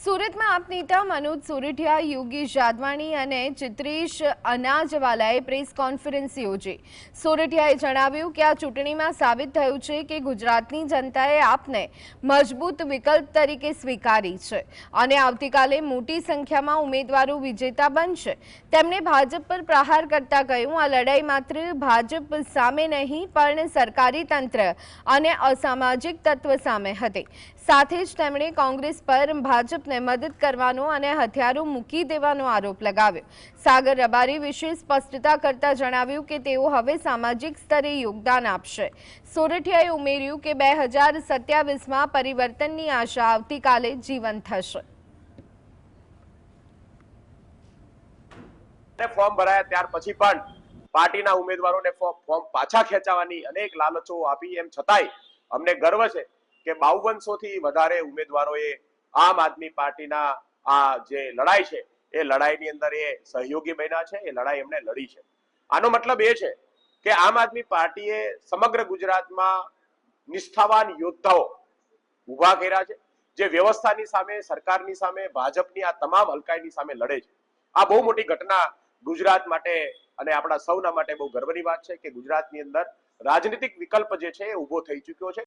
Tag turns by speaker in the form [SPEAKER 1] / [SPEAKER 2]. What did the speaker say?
[SPEAKER 1] સુરતમાં આપ નેતા મનોજ સોરઠિયા, યોગેશ જાદવાણી અને ચિત્રેશ અનાજવાલાએ પ્રેસ કોન્ફરન્સ યોજી। સોરઠિયાએ જણાવ્યું કે આ ચૂંટણીમાં સાબિત થયું છે કે ગુજરાતની જનતાએ આપને મજબૂત વિકલ્પ તરીકે સ્વીકારી છે અને આવતીકાલે મોટી સંખ્યામાં ઉમેદવારો વિજેતા બનશે। તેમણે ભાજપ પર પ્રહાર કરતા કહ્યું, આ લડાઈ માત્ર ભાજપ સામે નહીં પણ સરકારી તંત્ર અને અસામાજિક તત્વ સામે હતી। સાથે જ તેમણે કોંગ્રેસ પર ભાજપને મદદ કરવાનો અને હથિયારો મૂકી દેવાનો આરોપ લગાવ્યો। સાગર રબારી વિશે સ્પષ્ટતા કરતા જણાવ્યું કે તેઓ હવે સામાજિક સ્તરે યોગદાન આપશે। સોરઠિયાએ ઉમેર્યું કે 2027માં પરિવર્તનની આશા આવતીકાલે જીવંત થશે।
[SPEAKER 2] ફોર્મ ભરાયા ત્યાર પછી પણ પાર્ટીના ઉમેદવારોને ફોર્મ પાછા ખેંચાવવાની અનેક લાલચો આપી, એમ છતાંય અમને ગર્વ છે કે 5200 થી વધારે ઉમેદવારોએ આમ આદમી પાર્ટીના આ જે લડાઈ છે એ લડાઈની અંદર એ સહયોગી બન્યા છે, એ લડાઈ એમણે લડી છે। આનો મતલબ એ છે કે આમ આદમી પાર્ટીએ સમગ્ર ગુજરાતમાં નિષ્ઠાવાન યોદ્ધાઓ ઉભા કર્યા છે, જે વ્યવસ્થાની સામે, સરકારની સામે, ભાજપની આ તમામ હલકાઈની સામે લડે છે। આ બહુ મોટી ઘટના ગુજરાત માટે અને આપણા સૌના માટે બહુ ગર્વની વાત છે કે ગુજરાતની અંદર રાજનીતિક વિકલ્પ જે છે એ ઉભો થઈ ચૂક્યો છે।